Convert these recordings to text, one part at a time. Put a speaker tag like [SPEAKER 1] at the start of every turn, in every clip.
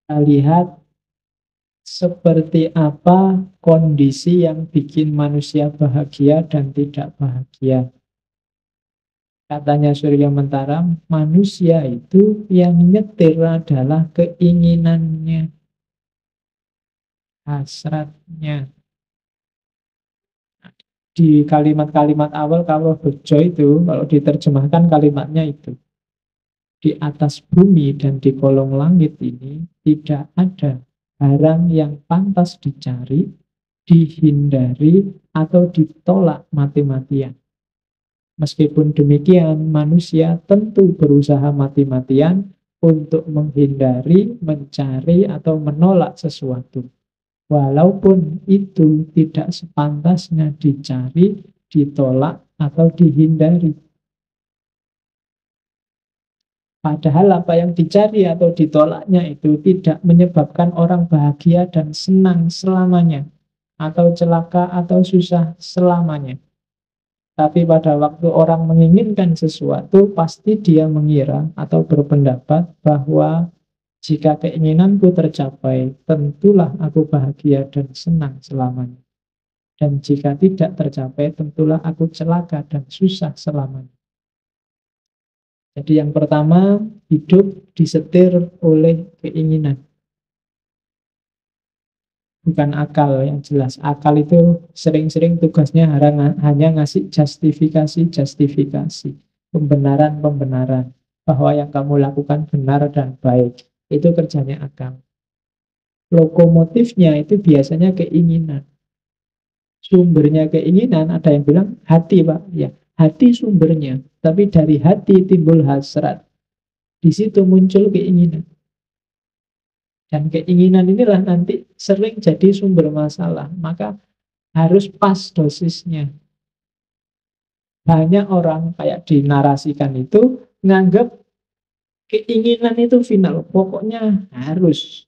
[SPEAKER 1] Kita lihat seperti apa kondisi yang bikin manusia bahagia dan tidak bahagia. Katanya Surya Mentara, manusia itu yang nyetir adalah keinginannya, hasratnya. Di kalimat-kalimat awal kalau bejo itu, kalau diterjemahkan kalimatnya itu. Di atas bumi dan di kolong langit ini tidak ada barang yang pantas dicari, dihindari, atau ditolak mati-matian. Meskipun demikian, manusia tentu berusaha mati-matian untuk menghindari, mencari, atau menolak sesuatu. Walaupun itu tidak sepantasnya dicari, ditolak, atau dihindari. Padahal apa yang dicari atau ditolaknya itu tidak menyebabkan orang bahagia dan senang selamanya, atau celaka atau susah selamanya. Tapi pada waktu orang menginginkan sesuatu, pasti dia mengira atau berpendapat bahwa jika keinginanku tercapai, tentulah aku bahagia dan senang selamanya. Dan jika tidak tercapai, tentulah aku celaka dan susah selamanya. Jadi yang pertama, hidup disetir oleh keinginan. Bukan akal yang jelas. Akal itu sering-sering tugasnya hanya ngasih justifikasi, pembenaran-pembenaran, bahwa yang kamu lakukan benar dan baik. Itu kerjanya akal. Lokomotifnya itu biasanya keinginan. Sumbernya keinginan, ada yang bilang hati, Pak. Ya, hati sumbernya. Tapi dari hati timbul hasrat. Di situ muncul keinginan. Dan keinginan inilah nanti sering jadi sumber masalah. Maka harus pas dosisnya. Banyak orang kayak dinarasikan itu nganggap keinginan itu final. Pokoknya harus.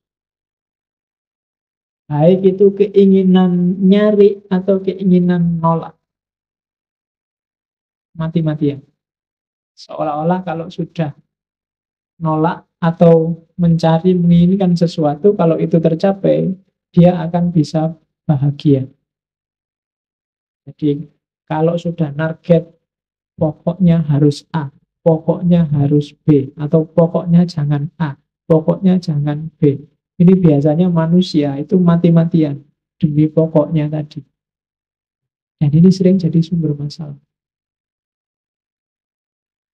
[SPEAKER 1] Baik itu keinginan nyari atau keinginan nolak. Mati-matian. Seolah-olah kalau sudah nolak atau mencari menginginkan sesuatu, kalau itu tercapai, dia akan bisa bahagia. Jadi kalau sudah target pokoknya harus A, pokoknya harus B, atau pokoknya jangan A, pokoknya jangan B. Ini biasanya manusia itu mati-matian demi pokoknya tadi. Dan ini sering jadi sumber masalah.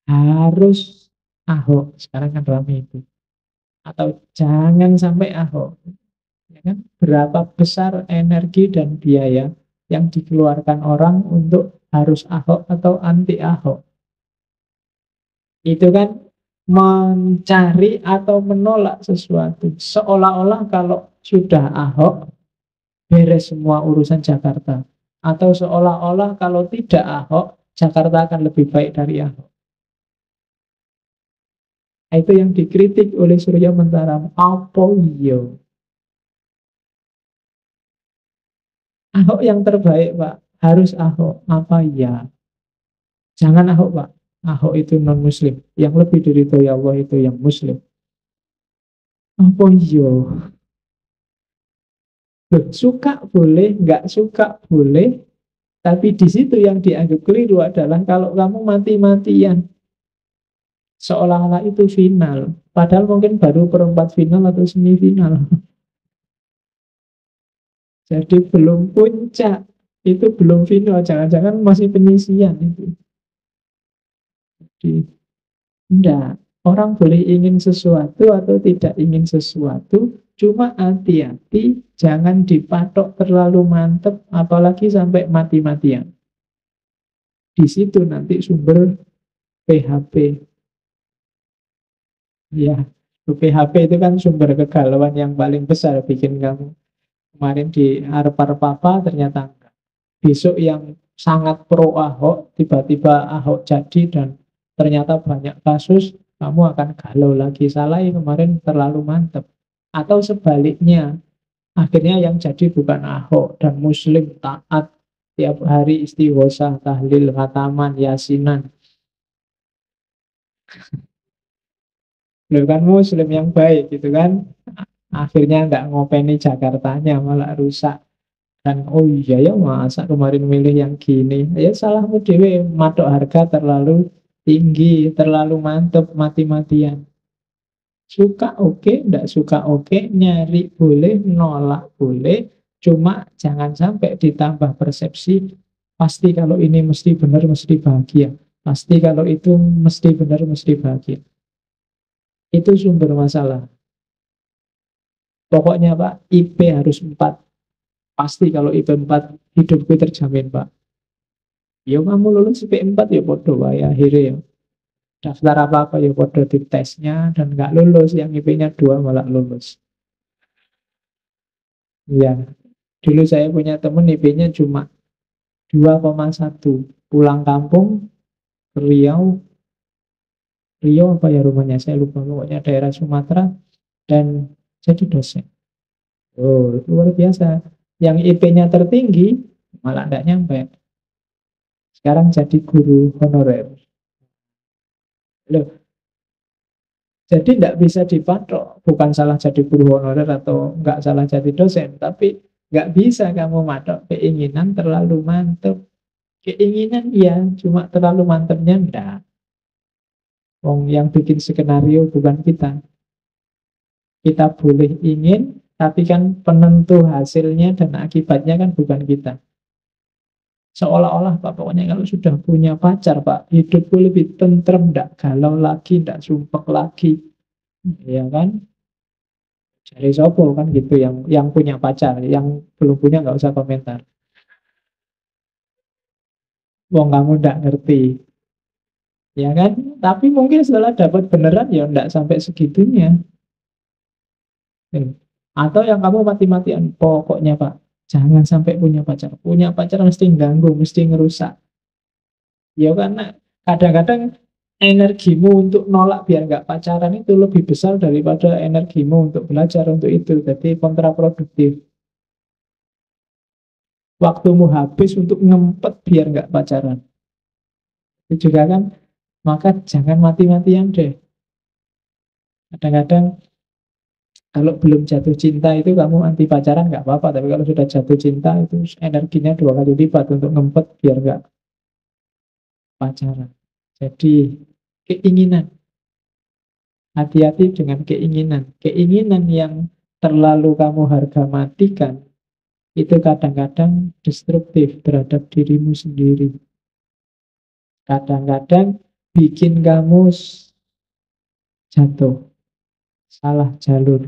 [SPEAKER 1] Harus Ahok, sekarang kan ramai itu. Atau jangan sampai Ahok. Ya kan? Berapa besar energi dan biaya yang dikeluarkan orang untuk harus Ahok atau anti Ahok. Itu kan mencari atau menolak sesuatu. Seolah-olah kalau sudah Ahok, beres semua urusan Jakarta. Atau seolah-olah kalau tidak Ahok, Jakarta akan lebih baik dari Ahok. Itu yang dikritik oleh Surya Mentara. Apa iya? Ahok yang terbaik, Pak. Harus Ahok. Apa ya? Jangan Ahok, Pak. Ahok itu non-muslim. Yang lebih diridhoi Allah itu yang muslim. Apa iya? Suka boleh, nggak suka boleh. Tapi di situ yang dianggap keliru adalah kalau kamu mati-matian. Seolah-olah itu final. Padahal mungkin baru perempat final atau semifinal. Jadi belum puncak. Itu belum final. Jangan-jangan masih penyisian itu. Jadi, enggak. Orang boleh ingin sesuatu atau tidak ingin sesuatu. Cuma hati-hati. Jangan dipatok terlalu mantep. Apalagi sampai mati-matian. Di situ nanti sumber PHP. Ya, PHP itu kan sumber kegalauan yang paling besar bikin kamu. Kemarin di Arpar Papa ternyata enggak. Besok yang sangat pro Ahok, tiba-tiba Ahok jadi dan ternyata banyak kasus, kamu akan galau lagi. Salah kemarin terlalu mantep. Atau sebaliknya, akhirnya yang jadi bukan Ahok dan Muslim taat tiap hari istighosah, tahlil, khataman, yasinan. Lu kan muslim yang baik gitu kan. Akhirnya nggak ngopeni Jakartanya malah rusak. Dan oh iya ya masa kemarin milih yang gini. Ya salahmu dewe, matok harga terlalu tinggi, terlalu mantep mati-matian. Suka oke, nggak suka oke, nyari boleh, nolak boleh. Cuma jangan sampai ditambah persepsi pasti kalau ini mesti benar, mesti bahagia. Pasti kalau itu mesti benar, mesti bahagia. Itu sumber masalah. Pokoknya Pak, IP harus 4. Pasti kalau IP 4 hidupku terjamin Pak. Ya kamu lulus IP 4 ya bodoh ya akhirnya ya. Daftar apa-apa ya bodoh di tesnya dan nggak lulus. Yang IP-nya 2 malah lulus. Ya, dulu saya punya temen IP-nya cuma 2,1. Pulang kampung ke Riau. Riau apa ya rumahnya saya lupa. Pokoknya daerah Sumatera dan jadi dosen. Oh, itu luar biasa. Yang IP-nya tertinggi malah tidak nyampe. Sekarang jadi guru honorer. Loh, jadi tidak bisa dipatok. Bukan salah jadi guru honorer atau nggak salah jadi dosen. Tapi nggak bisa kamu matok keinginan terlalu mantep. Keinginan iya, cuma terlalu mantepnya enggak. Wong yang bikin skenario bukan kita. Kita boleh ingin, tapi kan penentu hasilnya dan akibatnya kan bukan kita. Seolah-olah Pak, pokoknya kalau sudah punya pacar Pak, hidupku lebih tentrem, enggak galau lagi, enggak sumpek lagi. Ya kan? Dari sopo kan gitu yang punya pacar, yang belum punya nggak usah komentar. Wong kamu nggak ngerti, ya kan? Tapi mungkin setelah dapat beneran ya nggak sampai segitunya. Atau yang kamu mati-matian, pokoknya Pak, jangan sampai punya pacar. Punya pacar mesti ganggu, mesti ngerusak. Ya karena kadang-kadang energimu untuk nolak biar nggak pacaran itu lebih besar daripada energimu untuk belajar untuk itu. Jadi kontraproduktif. Waktumu habis untuk ngempet biar nggak pacaran. Itu juga kan, maka jangan mati-matian deh. Kadang-kadang kalau belum jatuh cinta itu kamu anti pacaran nggak apa-apa, tapi kalau sudah jatuh cinta itu energinya 2 kali lipat untuk ngempet biar nggak pacaran. Jadi keinginan, hati-hati dengan keinginan. Keinginan yang terlalu kamu harga matikan itu kadang-kadang destruktif terhadap dirimu sendiri. Kadang-kadang bikin kamu jatuh, salah jalur.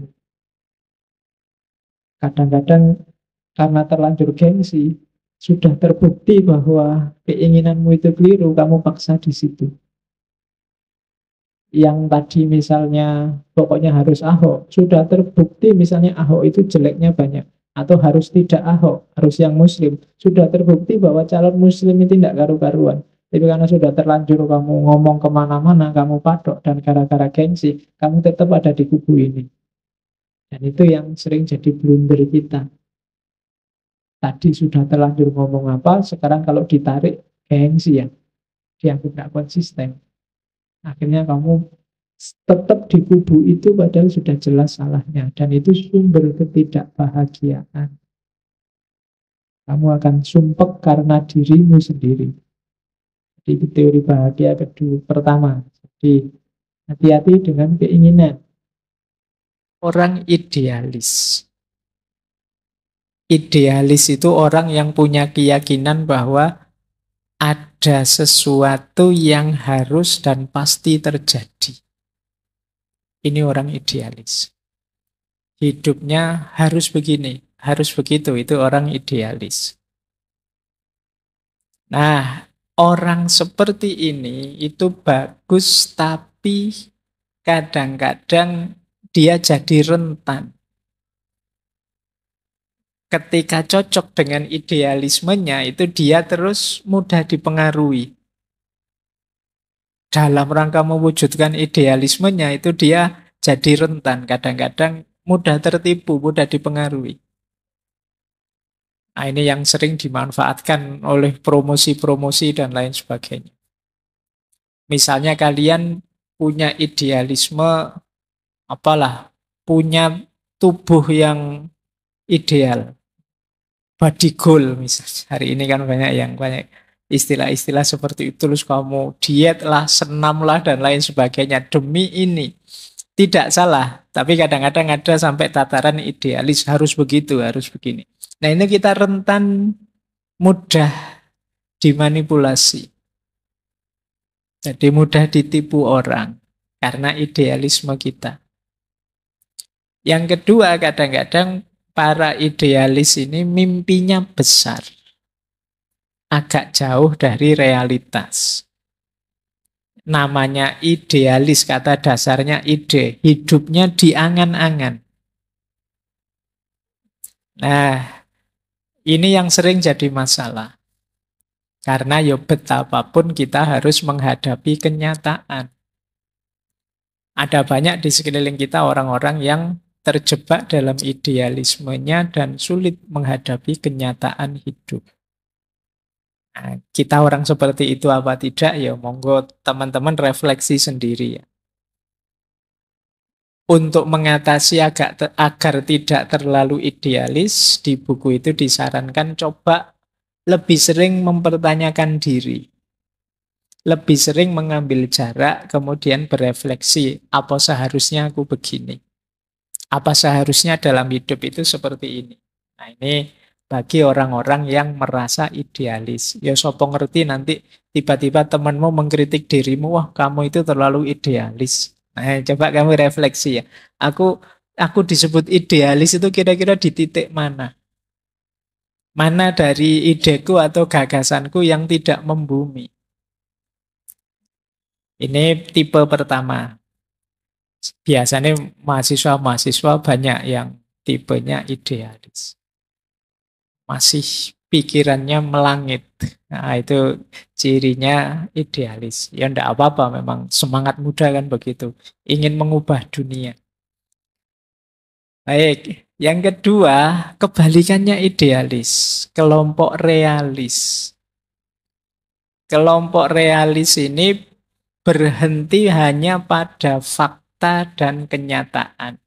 [SPEAKER 1] Kadang-kadang karena terlanjur gengsi, sudah terbukti bahwa keinginanmu itu keliru, kamu paksa di situ. Yang tadi misalnya pokoknya harus Ahok, sudah terbukti misalnya Ahok itu jeleknya banyak, atau harus tidak Ahok, harus yang Muslim, sudah terbukti bahwa calon Muslim itu tidak karu-karuan. Tapi karena sudah terlanjur kamu ngomong kemana-mana, kamu patok, dan gara-gara gengsi, kamu tetap ada di kubu ini. Dan itu yang sering jadi blunder kita. Tadi sudah terlanjur ngomong apa, sekarang kalau ditarik gengsi ya, dianggap tidak konsisten. Akhirnya kamu tetap di kubu itu padahal sudah jelas salahnya. Dan itu sumber ketidakbahagiaan. Kamu akan sumpek karena dirimu sendiri. Jadi itu teori bahagia kedua. Pertama, jadi hati-hati dengan keinginan. Orang idealis. Idealis itu orang yang punya keyakinan bahwa ada sesuatu yang harus dan pasti terjadi. Ini orang idealis. Hidupnya harus begini, harus begitu. Itu orang idealis. Nah, orang seperti ini itu bagus, tapi kadang-kadang dia jadi rentan. Ketika cocok dengan idealismenya, itu dia terus mudah dipengaruhi. Dalam rangka mewujudkan idealismenya, itu dia jadi rentan. Kadang-kadang mudah tertipu, mudah dipengaruhi. Nah, ini yang sering dimanfaatkan oleh promosi-promosi dan lain sebagainya. Misalnya kalian punya idealisme, apalah, punya tubuh yang ideal, body goal misalnya. Hari ini kan banyak istilah-istilah seperti itu, terus kamu diet lah, senam lah, dan lain sebagainya demi ini. Tidak salah, tapi kadang-kadang ada sampai tataran idealis, harus begitu, harus begini. Nah, ini kita rentan mudah dimanipulasi. Jadi mudah ditipu orang karena idealisme kita. Yang kedua, kadang-kadang para idealis ini mimpinya besar, agak jauh dari realitas. Namanya idealis, kata dasarnya ide, hidupnya di angan-angan. Nah, ini yang sering jadi masalah. Karena ya betapapun kita harus menghadapi kenyataan. Ada banyak di sekeliling kita orang-orang yang terjebak dalam idealismenya dan sulit menghadapi kenyataan hidup. Nah, kita orang seperti itu apa tidak, ya monggo teman-teman refleksi sendiri ya. Untuk mengatasi agar tidak terlalu idealis, di buku itu disarankan coba lebih sering mempertanyakan diri. Lebih sering mengambil jarak, kemudian berefleksi, apa seharusnya aku begini? Apa seharusnya dalam hidup itu seperti ini? Nah, ini bagi orang-orang yang merasa idealis. Ya sopo ngerti nanti tiba-tiba temanmu mengkritik dirimu, wah kamu itu terlalu idealis. Nah, coba kamu refleksi ya. Aku disebut idealis itu kira-kira di titik mana? Mana dari ideku atau gagasanku yang tidak membumi? Ini tipe pertama. Biasanya mahasiswa-mahasiswa banyak yang tipenya idealis. Masih pikirannya melangit. Nah, itu cirinya idealis. Ya enggak apa-apa, memang semangat muda kan begitu. Ingin mengubah dunia. Baik, yang kedua, kebalikannya idealis. Kelompok realis. Kelompok realis ini berhenti hanya pada fakta dan kenyataan.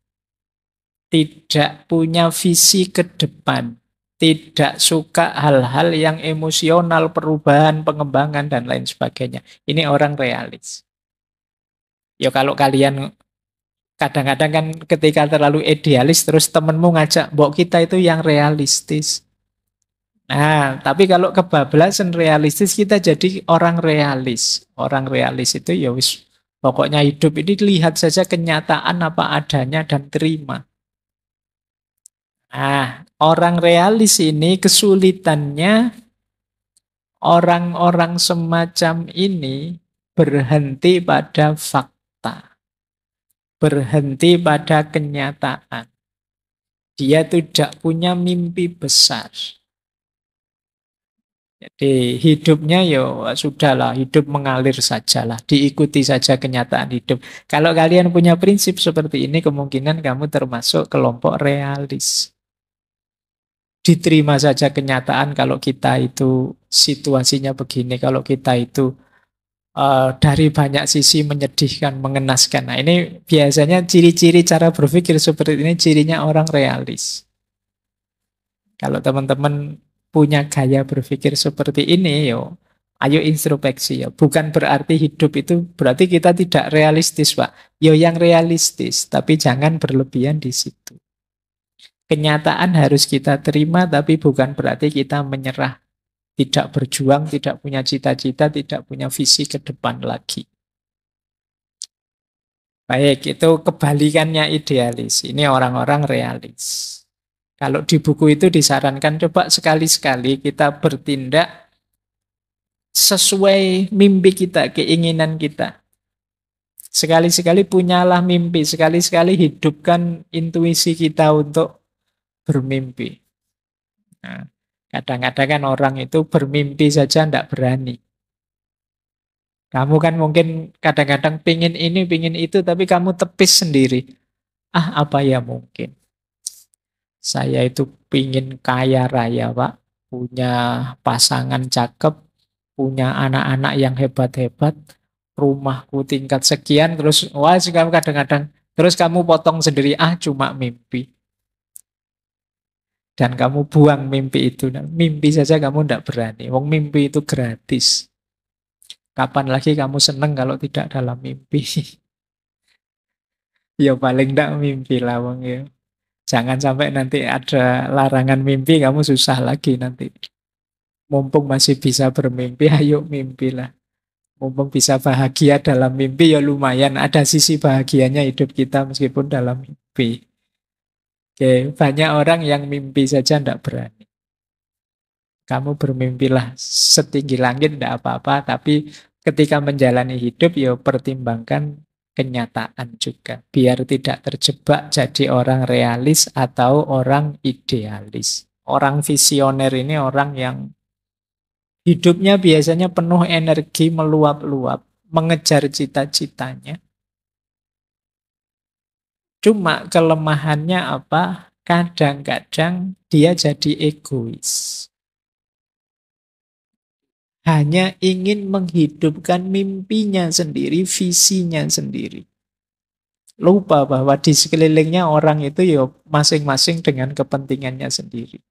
[SPEAKER 1] Tidak punya visi ke depan. Tidak suka hal-hal yang emosional, perubahan, pengembangan, dan lain sebagainya. Ini orang realis. Ya kalau kalian kadang-kadang kan ketika terlalu idealis, terus temenmu ngajak, mbok kita itu yang realistis. Nah, tapi kalau kebablasan realistis, kita jadi orang realis. Orang realis itu ya wis, pokoknya hidup ini lihat saja kenyataan apa adanya dan terima. Nah, orang realis ini kesulitannya, orang-orang semacam ini berhenti pada fakta, berhenti pada kenyataan. Dia tidak punya mimpi besar. Jadi hidupnya ya sudahlah, hidup mengalir sajalah, diikuti saja kenyataan hidup. Kalau kalian punya prinsip seperti ini, kemungkinan kamu termasuk kelompok realis. Diterima saja kenyataan kalau kita itu situasinya begini, kalau kita itu dari banyak sisi menyedihkan, mengenaskan. Nah, ini biasanya ciri-ciri cara berpikir seperti ini, cirinya orang realis. Kalau teman-teman punya gaya berpikir seperti ini, yo, ayo introspeksi ya. Bukan berarti hidup itu berarti kita tidak realistis, Pak. Yo yang realistis, tapi jangan berlebihan di situ. Kenyataan harus kita terima, tapi bukan berarti kita menyerah, tidak berjuang, tidak punya cita-cita, tidak punya visi ke depan lagi. Baik, itu kebalikannya idealis. Ini orang-orang realis. Kalau di buku itu disarankan coba sekali-sekali kita bertindak sesuai mimpi kita, keinginan kita. Sekali-sekali punyalah mimpi, sekali-sekali hidupkan intuisi kita untuk bermimpi. Nah, kadang-kadang kan orang itu bermimpi saja tidak berani. Kamu kan mungkin kadang-kadang pingin ini, pingin itu, tapi kamu tepis sendiri. Ah, apa ya mungkin? Saya itu pingin kaya raya, Pak. Punya pasangan cakep, punya anak-anak yang hebat-hebat. rumahku tingkat sekian, terus wah kamu kadang-kadang, terus kamu potong sendiri, cuma mimpi. Dan kamu buang mimpi itu. Nah, mimpi saja kamu tidak berani. Wong mimpi itu gratis. Kapan lagi kamu seneng kalau tidak dalam mimpi? Ya paling tidak mimpi lah wong ya. Jangan sampai nanti ada larangan mimpi, kamu susah lagi nanti. Mumpung masih bisa bermimpi, ayo mimpilah. Mumpung bisa bahagia dalam mimpi, ya lumayan. Ada sisi bahagianya hidup kita meskipun dalam mimpi. Oke, banyak orang yang mimpi saja tidak berani. Kamu bermimpilah setinggi langit, tidak apa-apa. Tapi ketika menjalani hidup, ya pertimbangkan kenyataan juga. Biar tidak terjebak jadi orang realis atau orang idealis. Orang visioner ini orang yang hidupnya biasanya penuh energi meluap-luap, mengejar cita-citanya. Cuma kelemahannya apa? Kadang-kadang dia jadi egois. Hanya ingin menghidupkan mimpinya sendiri, visinya sendiri. Lupa bahwa di sekelilingnya orang itu ya masing-masing dengan kepentingannya sendiri.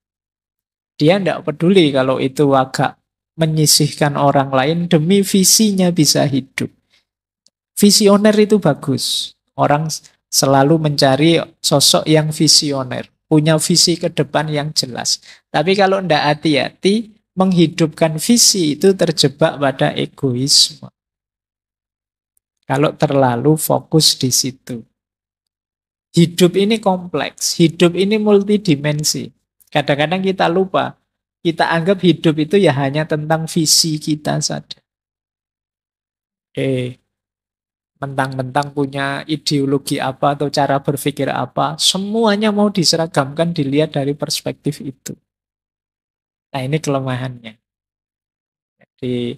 [SPEAKER 1] Dia tidak peduli kalau itu agak menyisihkan orang lain demi visinya bisa hidup. Visioner itu bagus. Orang selalu mencari sosok yang visioner, punya visi ke depan yang jelas. Tapi kalau tidak hati-hati, menghidupkan visi itu terjebak pada egoisme. Kalau terlalu fokus di situ. Hidup ini kompleks, hidup ini multidimensi. Kadang-kadang kita lupa, kita anggap hidup itu ya hanya tentang visi kita saja. Mentang-mentang punya ideologi apa atau cara berpikir apa, semuanya mau diseragamkan dilihat dari perspektif itu. Nah ini kelemahannya. Jadi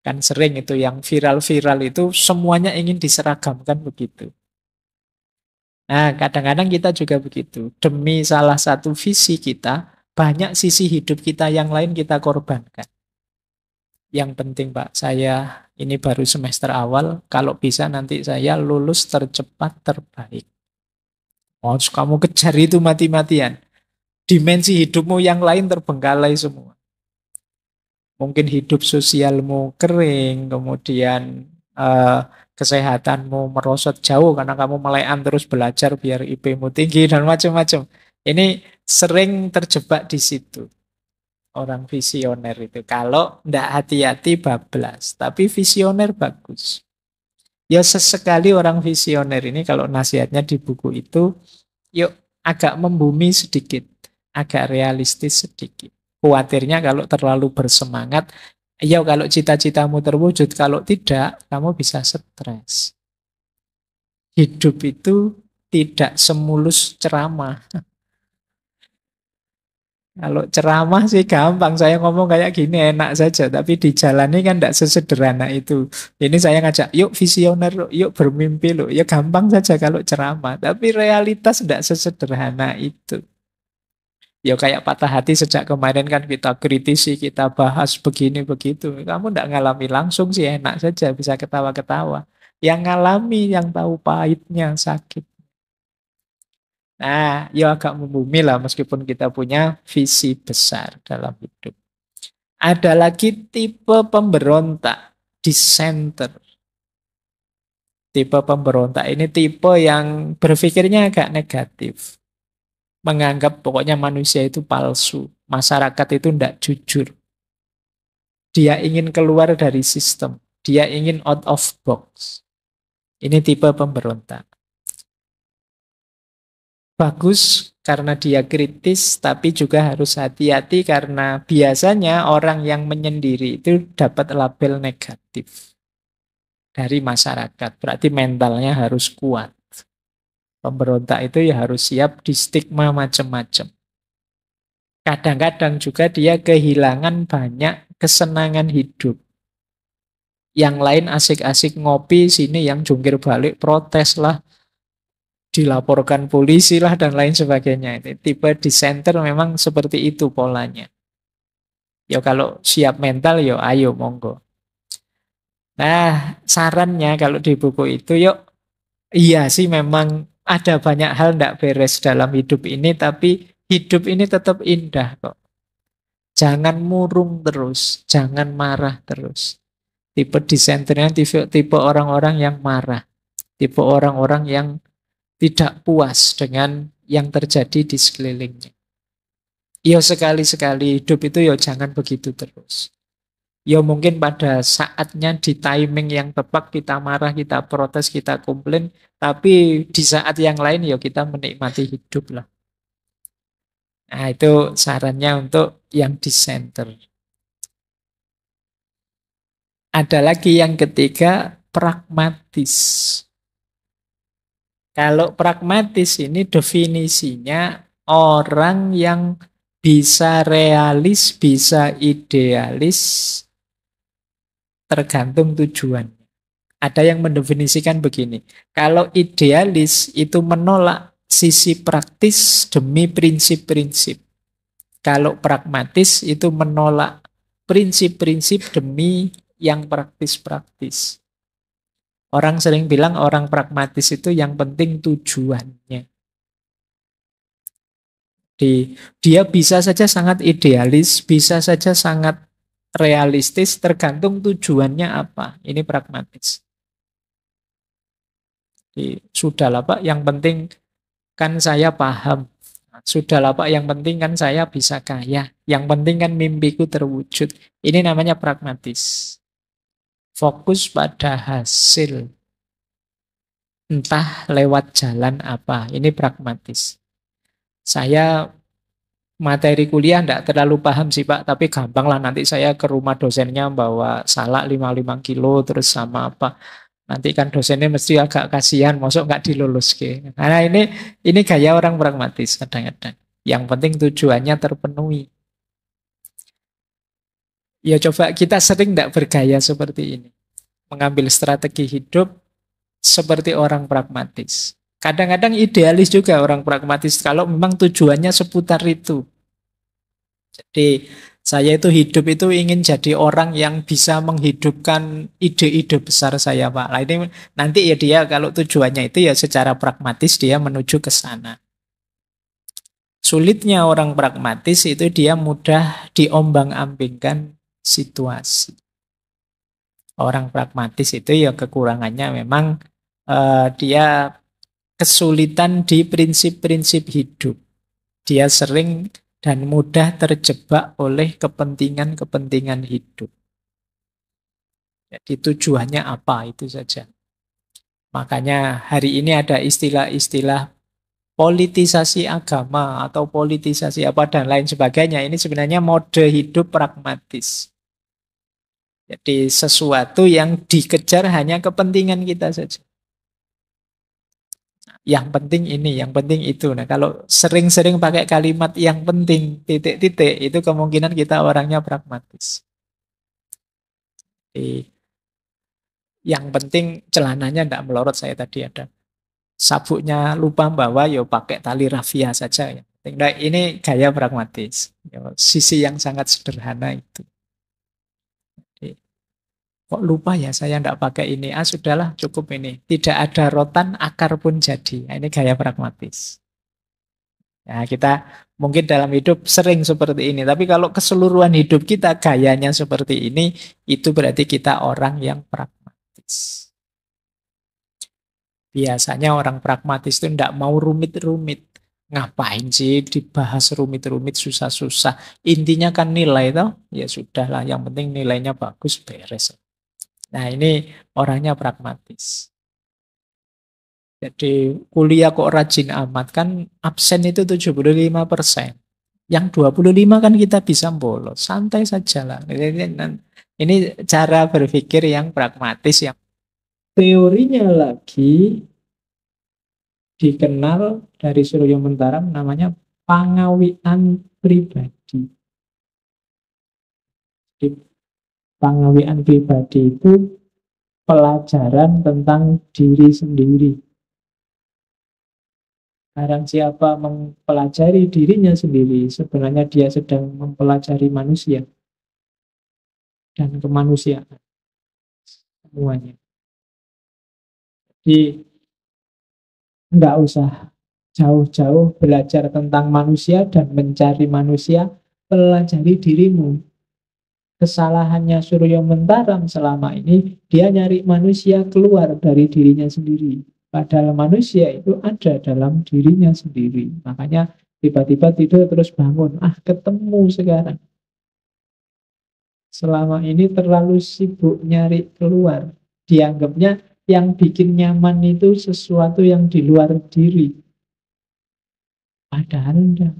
[SPEAKER 1] kan sering itu yang viral-viral itu semuanya ingin diseragamkan begitu. Nah kadang-kadang kita juga begitu. Demi salah satu visi kita, banyak sisi hidup kita yang lain kita korbankan. Yang penting Pak, saya ini baru semester awal, kalau bisa nanti saya lulus tercepat terbaik. Oh, kamu kejar itu mati-matian. Dimensi hidupmu yang lain terbengkalai semua. Mungkin hidup sosialmu kering, kemudian kesehatanmu merosot jauh karena kamu melekan terus belajar biar IP-mu tinggi dan macam-macam. Ini sering terjebak di situ. Orang visioner itu. Kalau tidak hati-hati bablas. Tapi visioner bagus. Ya sesekali orang visioner ini kalau nasihatnya di buku itu, yuk agak membumi sedikit. Agak realistis sedikit. Khawatirnya kalau terlalu bersemangat, ya kalau cita-citamu terwujud, kalau tidak, kamu bisa stres. Hidup itu tidak semulus ceramah. Kalau ceramah sih gampang, saya ngomong kayak gini enak saja, tapi dijalani kan tidak sesederhana itu. Ini saya ngajak, yuk visioner, yuk bermimpi loh. Ya gampang saja kalau ceramah, tapi realitas tidak sesederhana itu. Ya kayak patah hati sejak kemarin kan kita kritisi, kita bahas begini begitu. Kamu tidak ngalami langsung sih enak saja, bisa ketawa-ketawa. Yang ngalami, yang tahu pahitnya, sakit. Nah, ya agak membumi lah meskipun kita punya visi besar dalam hidup. Ada lagi tipe pemberontak, dissenter. Tipe pemberontak ini tipe yang berpikirnya agak negatif. Menganggap pokoknya manusia itu palsu. Masyarakat itu tidak jujur. Dia ingin keluar dari sistem. Dia ingin out of box. Ini tipe pemberontak. Bagus karena dia kritis, tapi juga harus hati-hati karena biasanya orang yang menyendiri itu dapat label negatif dari masyarakat. Berarti mentalnya harus kuat. Pemberontak itu ya harus siap di stigma macam-macam. Kadang-kadang juga dia kehilangan banyak kesenangan hidup. Yang lain asik-asik ngopi, sini yang jungkir balik protes lah, dilaporkan polisi lah dan lain sebagainya. Tipe dissenter memang seperti itu polanya. Ya kalau siap mental ya ayo monggo. Nah, sarannya kalau di buku itu, yuk, iya sih memang ada banyak hal tidak beres dalam hidup ini, tapi hidup ini tetap indah kok. Jangan murung terus, jangan marah terus. Tipe disenternya tipe orang-orang yang marah, tipe orang-orang yang tidak puas dengan yang terjadi di sekelilingnya. Ya sekali-sekali hidup itu ya jangan begitu terus. Ya mungkin pada saatnya di timing yang tepat kita marah, kita protes, kita komplain, tapi di saat yang lain ya kita menikmati hidup lah. Nah itu sarannya untuk yang di center. Ada lagi yang ketiga, pragmatis. Kalau pragmatis ini definisinya orang yang bisa realis, bisa idealis, tergantung tujuan. Ada yang mendefinisikan begini, kalau idealis itu menolak sisi praktis demi prinsip-prinsip. Kalau pragmatis itu menolak prinsip-prinsip demi yang praktis-praktis. Orang sering bilang orang pragmatis itu yang penting tujuannya. Dia bisa saja sangat idealis, bisa saja sangat realistis, tergantung tujuannya apa. Ini pragmatis. Sudahlah Pak, yang penting kan saya paham. Sudahlah Pak, yang penting kan saya bisa kaya. Yang penting kan mimpiku terwujud. Ini namanya pragmatis. Fokus pada hasil. Entah lewat jalan apa. Ini pragmatis. Saya materi kuliah tidak terlalu paham sih Pak, tapi gampang lah nanti saya ke rumah dosennya bawa salak 55 kilo terus sama apa. Nanti kan dosennya mesti agak kasihan, masuk nggak dilulus ke. Karena ini gaya orang pragmatis kadang-kadang. Yang penting tujuannya terpenuhi. Ya coba kita sering tidak bergaya seperti ini. Mengambil strategi hidup seperti orang pragmatis. Kadang-kadang idealis juga orang pragmatis kalau memang tujuannya seputar itu. Jadi saya itu hidup itu ingin jadi orang yang bisa menghidupkan ide-ide besar saya, Pak. Nah, ini nanti ya dia kalau tujuannya itu ya secara pragmatis dia menuju ke sana. Sulitnya orang pragmatis itu dia mudah diombang-ambingkan situasi. Orang pragmatis itu ya kekurangannya memang dia kesulitan di prinsip-prinsip hidup. Dia sering dan mudah terjebak oleh kepentingan-kepentingan hidup. Jadi tujuannya apa itu saja. Makanya hari ini ada istilah-istilah politisasi agama atau politisasi apa dan lain sebagainya. Ini sebenarnya mode hidup pragmatis. Jadi sesuatu yang dikejar hanya kepentingan kita saja. Yang penting ini, yang penting itu. Nah, kalau sering-sering pakai kalimat yang penting, titik-titik, itu kemungkinan kita orangnya pragmatis. Jadi, yang penting celananya tidak melorot, saya tadi ada. Sabuknya lupa bawa, ya pakai tali rafia saja. Ya. Nah, ini gaya pragmatis. Ya, sisi yang sangat sederhana itu. Jadi, kok lupa ya saya tidak pakai ini? Ah, sudahlah, cukup ini. Tidak ada rotan, akar pun jadi. Nah, ini gaya pragmatis. Ya, kita mungkin dalam hidup sering seperti ini. Tapi kalau keseluruhan hidup kita gayanya seperti ini, itu berarti kita orang yang pragmatis. Biasanya orang pragmatis itu tidak mau rumit-rumit. Ngapain sih dibahas rumit-rumit, susah-susah. Intinya kan nilai toh. Ya sudahlah, yang penting nilainya bagus, beres. Nah ini orangnya pragmatis. Jadi kuliah kok rajin amat kan absen itu 75%. Yang 25 kan kita bisa bolos. Santai saja lah. Ini cara berpikir yang pragmatis. Yang teorinya lagi dikenal dari Surya Mentara namanya pangawian pribadi. Di pangawian pribadi itu pelajaran tentang diri sendiri. Barang siapa mempelajari dirinya sendiri, sebenarnya dia sedang mempelajari manusia dan kemanusiaan. semuanya. Jadi nggak usah jauh-jauh belajar tentang manusia dan mencari manusia, pelajari dirimu. Kesalahannya Suryo Mentaram selama ini, dia nyari manusia keluar dari dirinya sendiri. Padahal manusia itu ada dalam dirinya sendiri. Makanya tiba-tiba tidur terus bangun. Ah, ketemu sekarang. Selama ini terlalu sibuk nyari keluar. Dianggapnya yang bikin nyaman itu sesuatu yang di luar diri. Padahal enggak.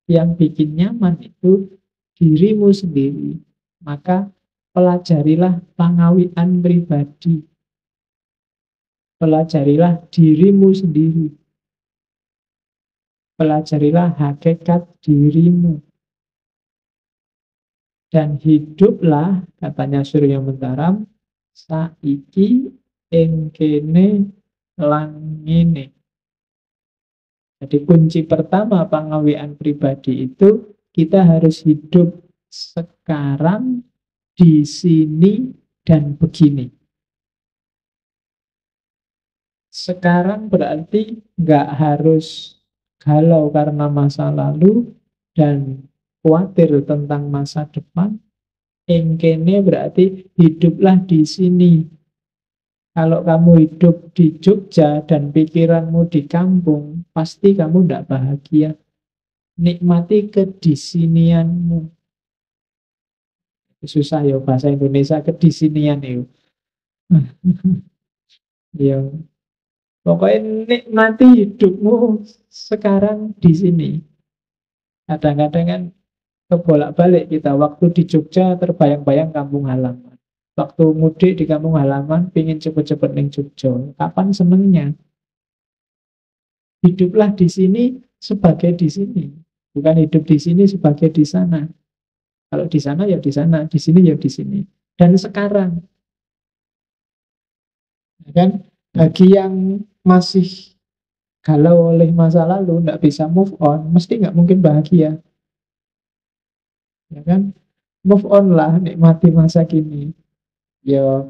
[SPEAKER 1] Yang bikin nyaman itu dirimu sendiri. Maka pelajarilah pangawian pribadi. Pelajarilah dirimu sendiri. Pelajarilah hakikat dirimu. Dan hiduplah, katanya Surya Mentaram, saiki engkene langine. Jadi kunci pertama pangawian pribadi itu kita harus hidup sekarang, di sini, dan begini. Sekarang berarti nggak harus galau karena masa lalu dan khawatir tentang masa depan. Engkene berarti hiduplah di sini. Kalau kamu hidup di Jogja dan pikiranmu di kampung, pasti kamu tidak bahagia. Nikmati kedisinianmu. Susah ya bahasa Indonesia kedisinian itu. Ya, pokoknya nikmati hidupmu sekarang di sini. Kadang-kadang kan kebolak-balik kita. Waktu di Jogja terbayang-bayang kampung halaman. Waktu mudik di kampung halaman, pingin cepet-cepet ning Jogja. Kapan senengnya? Hiduplah di sini sebagai di sini. Bukan hidup di sini sebagai di sana. Kalau di sana ya di sana, di sini ya di sini. Dan sekarang, ya kan? Bagi yang masih galau oleh masa lalu, nggak bisa move on, mesti nggak mungkin bahagia. Ya kan? Move on lah, nikmati masa kini. Ya,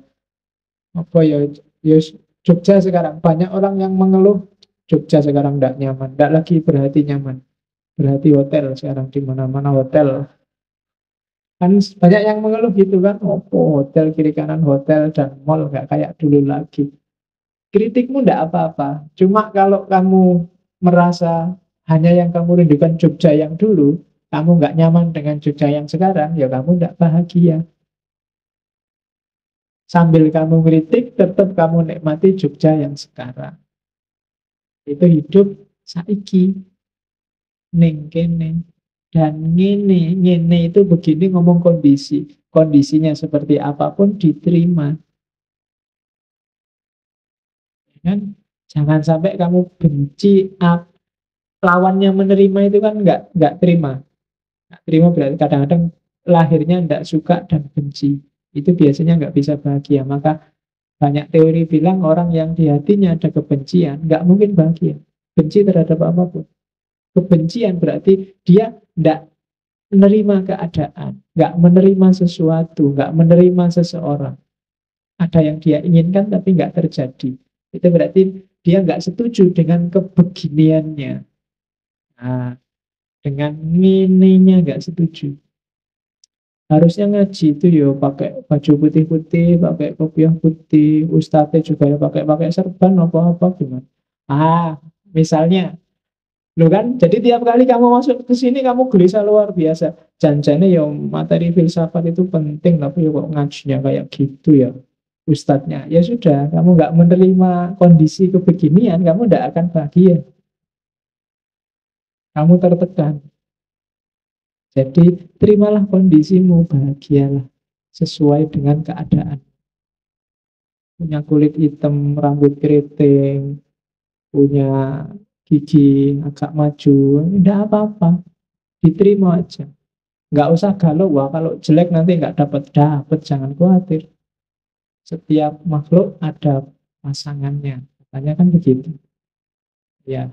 [SPEAKER 1] apa ya, ya Jogja sekarang banyak orang yang mengeluh Jogja sekarang tidak nyaman, tidak lagi berarti nyaman, berarti hotel sekarang di mana-mana hotel. Kan banyak yang mengeluh gitu kan, oh hotel kiri kanan hotel dan mall nggak kayak dulu lagi. Kritikmu tidak apa-apa, cuma kalau kamu merasa hanya yang kamu rindukan Jogja yang dulu, kamu nggak nyaman dengan Jogja yang sekarang, ya kamu tidak bahagia. Sambil kamu kritik, tetap kamu nikmati Jogja yang sekarang. Itu hidup saiki, ning kene. Dan ngene itu begini ngomong kondisi. Kondisinya seperti apapun diterima. Kan? Jangan sampai kamu benci lawannya menerima itu kan nggak terima. Nggak terima berarti kadang-kadang lahirnya nggak suka dan benci. Itu biasanya nggak bisa bahagia. Maka banyak teori bilang orang yang di hatinya ada kebencian nggak mungkin bahagia. Benci terhadap apapun. Kebencian berarti dia tidak menerima keadaan, nggak menerima sesuatu, nggak menerima seseorang. Ada yang dia inginkan tapi nggak terjadi. Itu berarti dia nggak setuju dengan kebeginiannya. Nah, dengan mininya nggak setuju. Harusnya ngaji itu yo pakai baju putih-putih, pakai kopiah putih, ustadznya juga ya pakai serban apa-apa gimana. Misalnya lo kan, jadi tiap kali kamu masuk ke sini kamu gelisah luar biasa. Janjane ya materi filsafat itu penting, tapi ya kok ngajinya kayak gitu ya ustadznya. Ya sudah, kamu nggak menerima kondisi kebeginian, kamu tidak akan bahagia. Kamu tertekan. Jadi terimalah kondisimu, bahagialah sesuai dengan keadaan. Punya kulit hitam, rambut keriting, punya gigi agak maju, tidak apa-apa, diterima aja. Nggak usah galau, wah kalau jelek nanti nggak dapat, jangan khawatir. Setiap makhluk ada pasangannya, katanya kan begitu. Ya,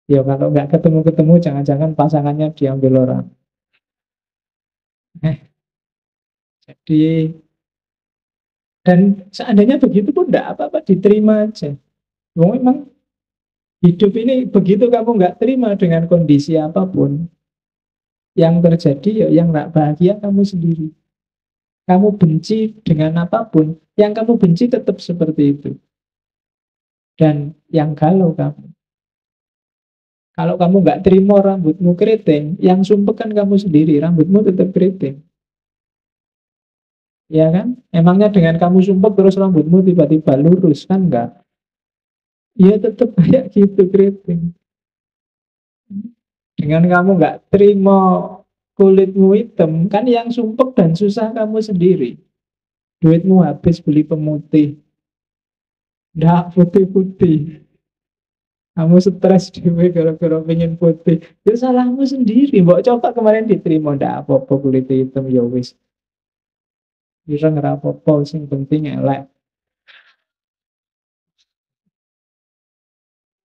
[SPEAKER 1] ya kalau nggak ketemu-ketemu, jangan-jangan pasangannya diambil orang. Eh, jadi Dan seandainya begitu pun enggak apa-apa, diterima aja. Memang hidup ini begitu, kamu nggak terima dengan kondisi apapun yang terjadi, ya yang nggak bahagia kamu sendiri. Kamu benci dengan apapun, yang kamu benci tetap seperti itu. Dan yang galau kamu. Kalau kamu nggak terima rambutmu keriting, yang sumpek kan kamu sendiri, rambutmu tetap keriting. Ya kan? Emangnya dengan kamu sumpek terus rambutmu tiba-tiba lurus, kan enggak? Ya tetap kayak gitu keriting. Dengan kamu nggak terima kulitmu hitam, kan yang sumpek dan susah kamu sendiri. Duitmu habis beli pemutih, nggak putih-putih. Kamu stres dewe gara-gara pengen putih. Ya salahmu sendiri. Mbok coba kemarin diterima ndak apa-apa kulit hitam ya wis. Bisa ngerapopo sing penting elek.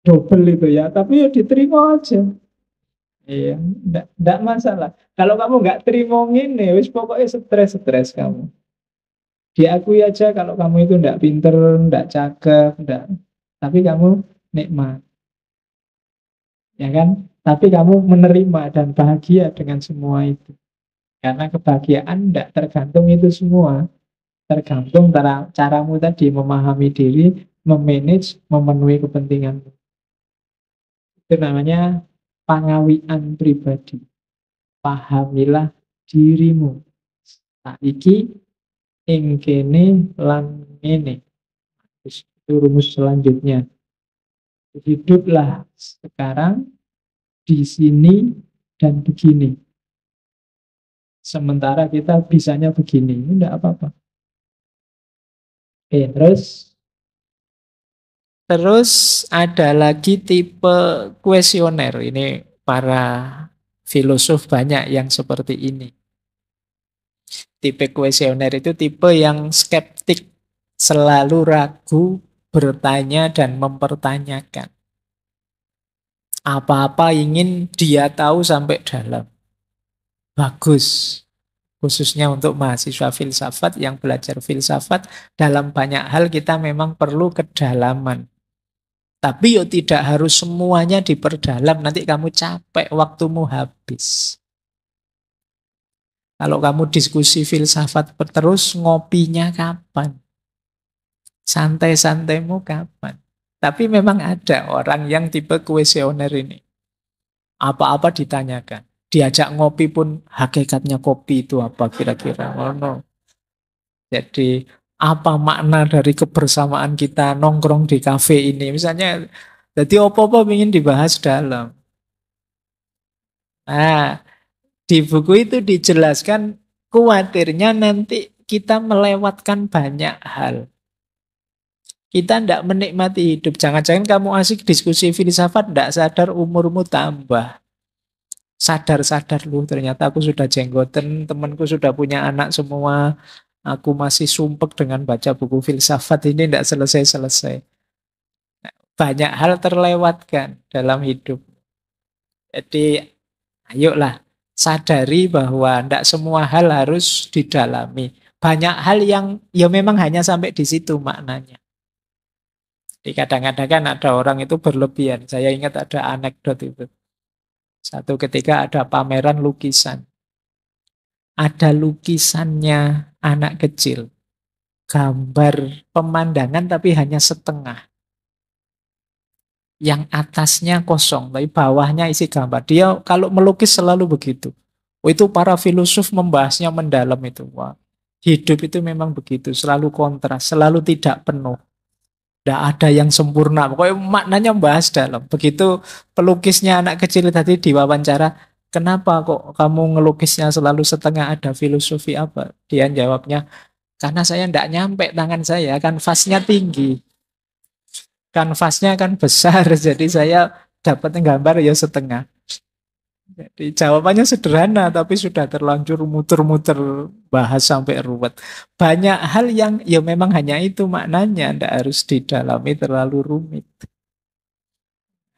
[SPEAKER 1] Double itu ya, tapi ya diterima aja. Iya, ndak masalah. Kalau kamu nggak terima ini, wis pokoknya stres kamu. Diakui aja kalau kamu itu ndak pinter, ndak cakep, ndak. Tapi kamu nikmat, ya kan? Tapi kamu menerima dan bahagia dengan semua itu. Karena kebahagiaan tidak tergantung itu semua. Tergantung caramu tadi memahami diri, memanage, memenuhi kepentinganmu. Itu namanya pangawian pribadi. Pahamilah dirimu. Saiki ing kene lan ngene. Itu rumus selanjutnya. Hiduplah sekarang di sini dan begini. Sementara kita bisanya begini, enggak apa-apa. Oke, terus ada lagi tipe kuesioner. Ini para filosof banyak yang seperti ini. Tipe kuesioner itu tipe yang skeptik, selalu ragu, bertanya dan mempertanyakan. Apa-apa ingin dia tahu sampai dalam. Bagus. Khususnya untuk mahasiswa filsafat yang belajar filsafat, dalam banyak hal kita memang perlu kedalaman. Tapi yo tidak harus semuanya diperdalam, nanti kamu capek, waktumu habis. Kalau kamu diskusi filsafat terus, ngopinya kapan? Santai-santaimu kapan? Tapi memang ada orang yang tipe kuesioner ini. Apa-apa ditanyakan. Diajak ngopi pun hakikatnya kopi itu apa kira-kira. Oh, no. Jadi apa makna dari kebersamaan kita nongkrong di kafe ini? Misalnya, jadi apa-apa ingin dibahas dalam. Nah, di buku itu dijelaskan khawatirnya nanti kita melewatkan banyak hal. Kita tidak menikmati hidup. Jangan-jangan kamu asik diskusi filsafat, tidak sadar umurmu tambah. Sadar-sadar lu ternyata aku sudah jenggoten, temanku sudah punya anak semua. Aku masih sumpek dengan baca buku filsafat ini tidak selesai-selesai. Banyak hal terlewatkan dalam hidup. Jadi ayolah sadari bahwa tidak semua hal harus didalami. Banyak hal yang ya memang hanya sampai di situ maknanya. Jadi kadang-kadang kan ada orang itu berlebihan. Saya ingat ada anekdot itu. Satu ketika ada pameran lukisan. Ada lukisannya anak kecil. Gambar pemandangan tapi hanya setengah. Yang atasnya kosong, tapi bawahnya isi gambar. Dia kalau melukis selalu begitu. Itu para filosof membahasnya mendalam itu. Wah, hidup itu memang begitu, selalu kontras, selalu tidak penuh. Tidak ada yang sempurna. Pokoknya maknanya membahas dalam. Begitu pelukisnya anak kecil tadi diwawancara, kenapa kok kamu ngelukisnya selalu setengah, ada filosofi apa? Dia jawabnya, karena saya tidak nyampe tangan saya, kanvasnya tinggi. Kanvasnya kan besar, jadi saya dapat gambar ya setengah. Jadi jawabannya sederhana, tapi sudah terlanjur muter-muter bahas sampai ruwet. Banyak hal yang ya memang hanya itu maknanya, tidak harus didalami terlalu rumit.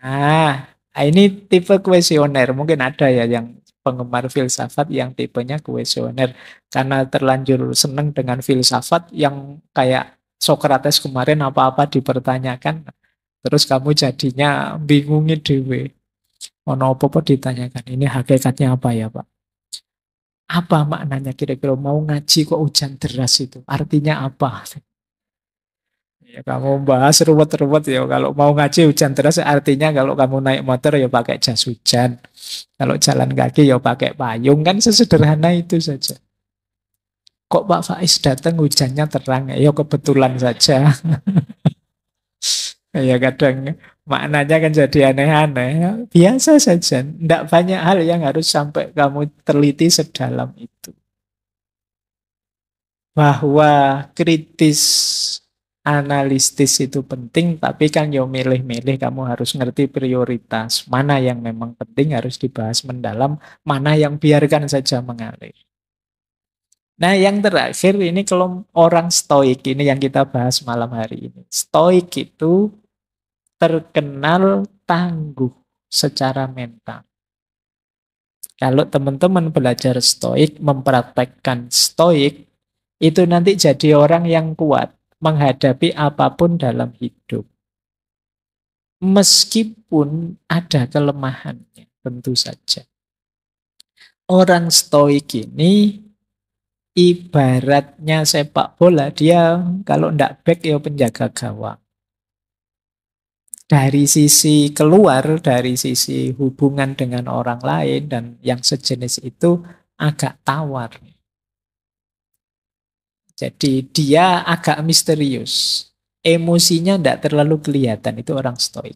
[SPEAKER 1] Nah, ini tipe kuesioner, mungkin ada ya yang penggemar filsafat yang tipenya kuesioner. Karena terlanjur seneng dengan filsafat yang kayak Socrates kemarin apa-apa dipertanyakan. Terus kamu jadinya bingungi dewe. Ono apa-apa ditanyakan. Ini hakikatnya apa ya, Pak? Apa maknanya kira-kira mau ngaji kok hujan deras itu? Artinya apa? Ya, kamu bahas ruwet-ruwet ya. Kalau mau ngaji hujan deras artinya kalau kamu naik motor ya pakai jas hujan. Kalau jalan kaki ya pakai payung. Kan sesederhana itu saja. Kok Pak Faiz datang hujannya terang? Ya kebetulan saja. Ya kadang maknanya kan jadi aneh-aneh. Biasa saja. Tidak banyak hal yang harus sampai kamu teliti sedalam itu. Bahwa kritis analistis itu penting, tapi kan yo milih-milih kamu harus ngerti prioritas. Mana yang memang penting harus dibahas mendalam, mana yang biarkan saja mengalir. Nah, yang terakhir ini kalau orang stoik ini yang kita bahas malam hari ini. Stoik itu terkenal tangguh secara mental. Kalau teman-teman belajar stoik, mempraktekkan stoik, itu nanti jadi orang yang kuat menghadapi apapun dalam hidup. Meskipun ada kelemahannya, tentu saja. Orang stoik ini ibaratnya sepak bola, dia kalau ndak back ya penjaga gawang. Dari sisi keluar, dari sisi hubungan dengan orang lain dan yang sejenis itu agak tawar. Jadi dia agak misterius. Emosinya tidak terlalu kelihatan, itu orang stoik.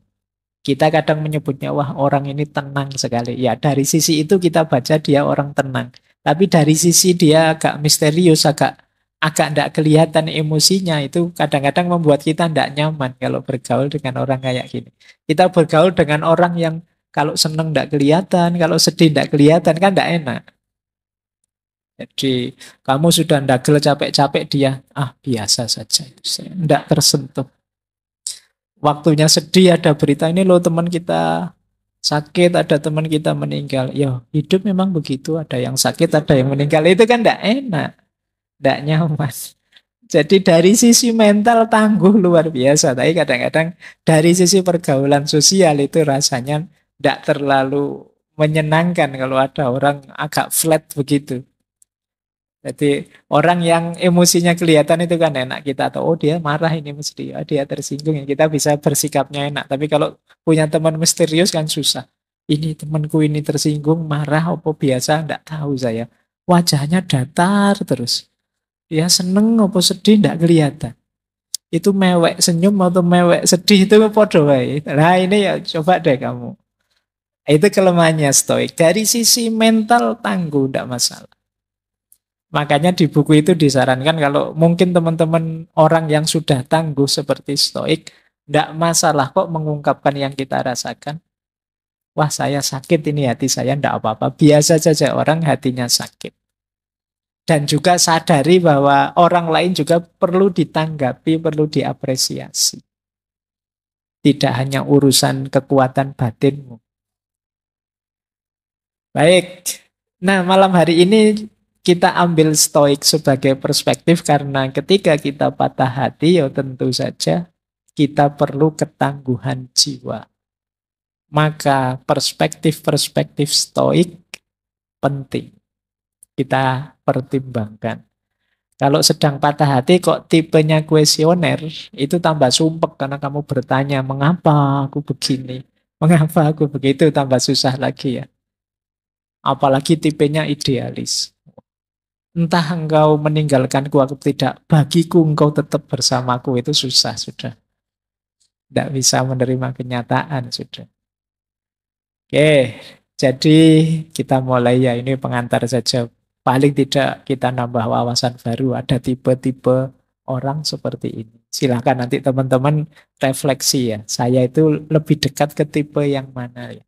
[SPEAKER 1] Kita kadang menyebutnya, wah orang ini tenang sekali. Ya dari sisi itu kita baca dia orang tenang. Tapi dari sisi dia agak misterius, agak tidak kelihatan emosinya, itu kadang-kadang membuat kita tidak nyaman kalau bergaul dengan orang kayak gini. Kita bergaul dengan orang yang kalau seneng tidak kelihatan, kalau sedih tidak kelihatan, kan tidak enak. Jadi kamu sudah ndagel capek-capek, dia biasa saja, saya tidak tersentuh. Waktunya sedih ada berita ini loh teman kita sakit, ada teman kita meninggal. Ya hidup memang begitu, ada yang sakit, ada yang meninggal. Itu kan tidak enak, tidak nyaman. Jadi dari sisi mental tangguh luar biasa. Tapi kadang-kadang dari sisi pergaulan sosial itu rasanya tidak terlalu menyenangkan kalau ada orang agak flat begitu. Jadi orang yang emosinya kelihatan itu kan enak, kita tahu oh dia marah ini mesti, oh, dia tersinggung, ya kita bisa bersikapnya enak. Tapi kalau punya teman misterius kan susah. Ini temanku ini tersinggung, marah apa biasa, enggak tahu saya. Wajahnya datar terus. Dia seneng apa sedih enggak kelihatan. Itu mewek senyum atau mewek sedih itu podo wae. Nah ini ya coba deh kamu. Itu kelemahannya stoik. Dari sisi mental tangguh enggak masalah. Makanya di buku itu disarankan kalau mungkin teman-teman orang yang sudah tangguh seperti stoik, tidak masalah kok mengungkapkan yang kita rasakan. Wah saya sakit ini hati saya, tidak apa-apa. Biasa saja orang hatinya sakit. Dan juga sadari bahwa orang lain juga perlu ditanggapi, perlu diapresiasi. Tidak hanya urusan kekuatan batinmu. Baik, nah malam hari ini kita ambil stoik sebagai perspektif karena ketika kita patah hati ya tentu saja kita perlu ketangguhan jiwa. Maka perspektif-perspektif stoik penting kita pertimbangkan. Kalau sedang patah hati kok tipenya kuesioner itu tambah sumpek karena kamu bertanya mengapa aku begini, mengapa aku begitu, tambah susah lagi ya. Apalagi tipenya idealis. Entah engkau meninggalkanku aku tidak, bagiku engkau tetap bersamaku, itu susah sudah. Tidak bisa menerima kenyataan sudah. Oke, jadi kita mulai ya, ini pengantar saja. Paling tidak kita nambah wawasan baru, ada tipe-tipe orang seperti ini. Silahkan nanti teman-teman refleksi ya, saya itu lebih dekat ke tipe yang mana ya.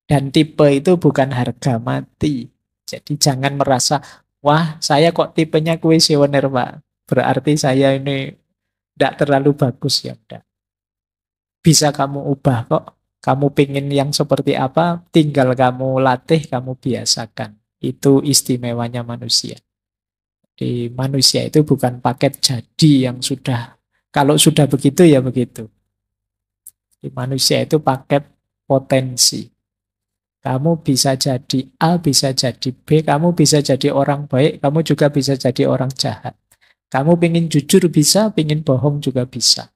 [SPEAKER 1] Dan tipe itu bukan harga mati. Jadi jangan merasa wah, saya kok tipenya kuesioner, Pak. Berarti saya ini tidak terlalu bagus ya, enggak. Bisa kamu ubah kok. Kamu pingin yang seperti apa, tinggal kamu latih, kamu biasakan. Itu istimewanya manusia. Di manusia itu bukan paket jadi yang sudah, kalau sudah begitu ya begitu. Di manusia itu paket potensi. Kamu bisa jadi A, bisa jadi B, kamu bisa jadi orang baik, kamu juga bisa jadi orang jahat. Kamu pingin jujur bisa, pingin bohong juga bisa.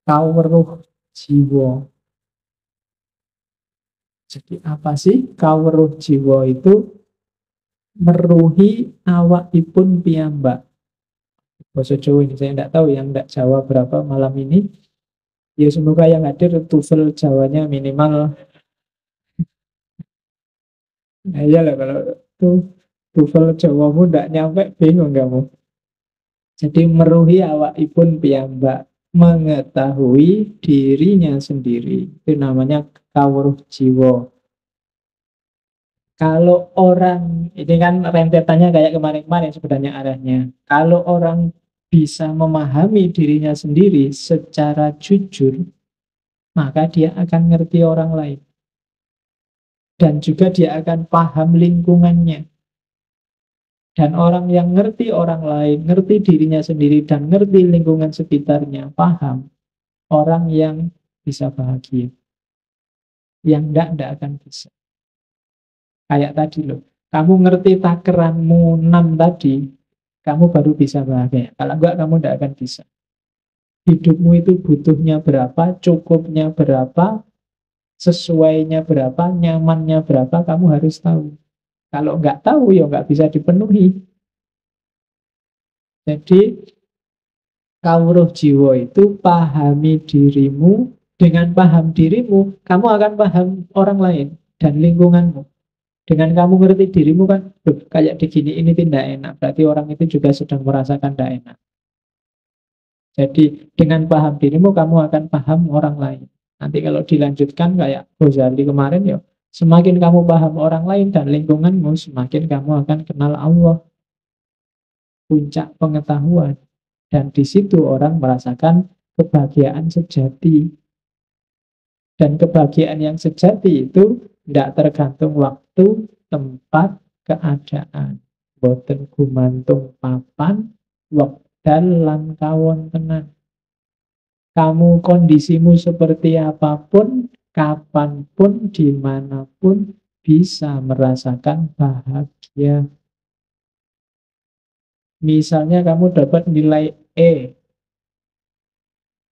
[SPEAKER 1] Kawruh jiwa. Jadi apa sih kawruh jiwa itu? Meruhi awakipun piyambak. Bahasa Jawa ini saya tidak tahu, yang tidak Jawa berapa malam ini. Ya semoga yang hadir TOEFL Jawanya minimal. Nah iyalah kalau tuh TOEFL Jawamu tidak nyampe, bingung kamu. Jadi meruhi awakipun piyambak, mengetahui dirinya sendiri. Itu namanya kawruh jiwa. Kalau orang, ini kan rentetannya kayak kemarin-kemarin sebenarnya arahnya. Kalau orang bisa memahami dirinya sendiri secara jujur, maka dia akan ngerti orang lain. Dan juga dia akan paham lingkungannya. Dan orang yang ngerti orang lain, ngerti dirinya sendiri, dan ngerti lingkungan sekitarnya, paham. Orang yang bisa bahagia. Yang enggak akan bisa. Kayak tadi loh, kamu ngerti takaranmu 6 tadi, kamu baru bisa bahagia. Kalau enggak, kamu enggak akan bisa. Hidupmu itu butuhnya berapa, cukupnya berapa, sesuainya berapa, nyamannya berapa, kamu harus tahu. Kalau enggak tahu, ya enggak bisa dipenuhi. Jadi, kawruh jiwa itu pahami dirimu, dengan paham dirimu, kamu akan paham orang lain dan lingkunganmu. Dengan kamu ngerti dirimu kan, kayak di gini ini tidak enak, berarti orang itu juga sedang merasakan tidak enak. Jadi dengan paham dirimu, kamu akan paham orang lain. Nanti kalau dilanjutkan kayak Ghazali kemarin ya, semakin kamu paham orang lain dan lingkunganmu, semakin kamu akan kenal Allah. Puncak pengetahuan. Dan di situ orang merasakan kebahagiaan sejati. Dan kebahagiaan yang sejati itu tidak tergantung waktu, tempat, keadaan. Boten gumantung papan, wekdal lan kawontenan. Kamu kondisimu seperti apapun, kapanpun, dimanapun, bisa merasakan bahagia. Misalnya kamu dapat nilai E.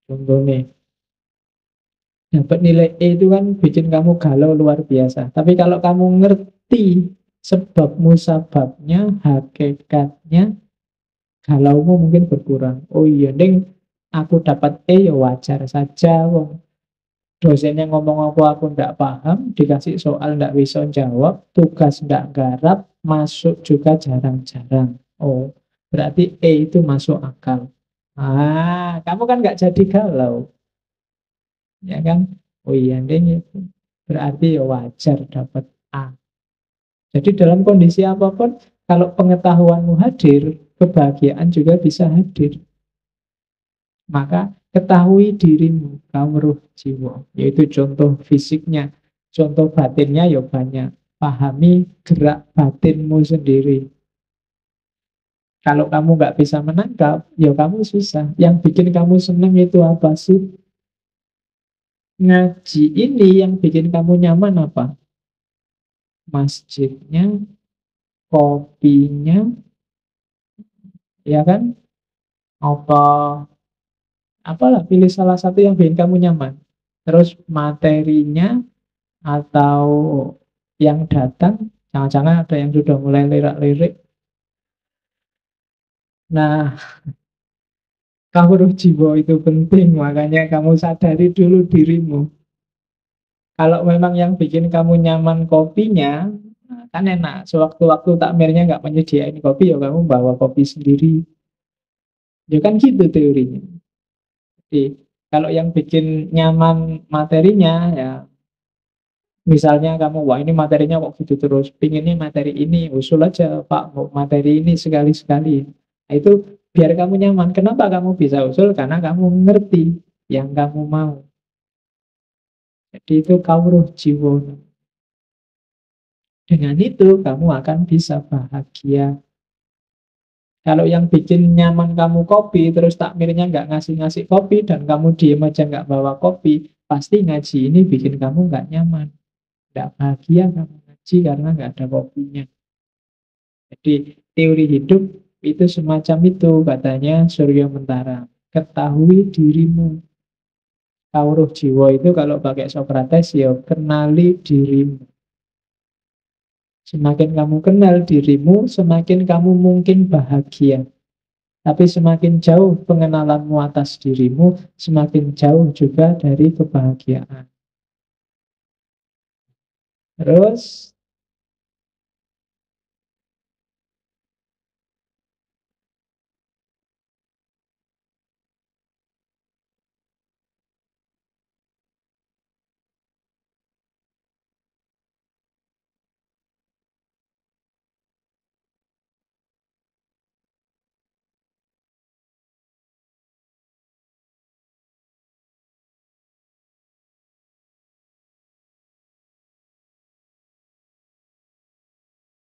[SPEAKER 1] Contohnya, dapat nilai E itu kan bikin kamu galau luar biasa. Tapi kalau kamu ngerti sebab musababnya, hakikatnya, galaumu mungkin berkurang. Oh iya, Ding, aku dapat E ya wajar saja. Wong dosennya ngomong apa aku ndak paham, dikasih soal ndak bisa jawab, tugas ndak garap, masuk juga jarang-jarang. Oh, berarti E itu masuk akal. Ah, kamu kan nggak jadi galau, ya kan? Oh iya, Ding, itu berarti ya wajar dapat A. Jadi dalam kondisi apapun, kalau pengetahuanmu hadir, kebahagiaan juga bisa hadir. Maka ketahui dirimu, kawruh jiwa. Yaitu contoh fisiknya, contoh batinnya ya banyak. Pahami gerak batinmu sendiri. Kalau kamu nggak bisa menangkap, ya kamu susah. Yang bikin kamu senang itu apa sih? Ngaji ini yang bikin kamu nyaman apa? Masjidnya, kopinya, ya kan? Apa apalah, pilih salah satu yang bikin kamu nyaman. Terus materinya atau yang datang, jangan-jangan ada yang sudah mulai lirik-lirik. Nah, kawruh jiwa itu penting, makanya kamu sadari dulu dirimu. Kalau memang yang bikin kamu nyaman kopinya, nah, kan enak. Sewaktu-waktu takmirnya nggak menyediain kopi, ya kamu bawa kopi sendiri. Ya kan gitu teorinya. Jadi, kalau yang bikin nyaman materinya, ya misalnya kamu, wah ini materinya kok gitu terus, pinginnya materi ini, usul aja Pak, mau materi ini sekali-sekali. Nah, itu biar kamu nyaman. Kenapa kamu bisa usul? Karena kamu ngerti. yang kamu mau. Jadi itu kawruh jiwa. Dengan itu kamu akan bisa bahagia. Kalau yang bikin nyaman kamu kopi, terus takmirnya nggak ngasih-ngasih kopi, dan kamu diem aja nggak bawa kopi, pasti ngaji ini bikin kamu nggak nyaman. Nggak bahagia kamu ngaji karena nggak ada kopinya. Jadi teori hidup itu semacam itu, katanya Surya Mentara. Ketahui dirimu. Kawruh jiwa itu kalau pakai Socrates, ya kenali dirimu. Semakin kamu kenal dirimu, semakin kamu mungkin bahagia. Tapi semakin jauh pengenalanmu atas dirimu, semakin jauh juga dari kebahagiaan. Terus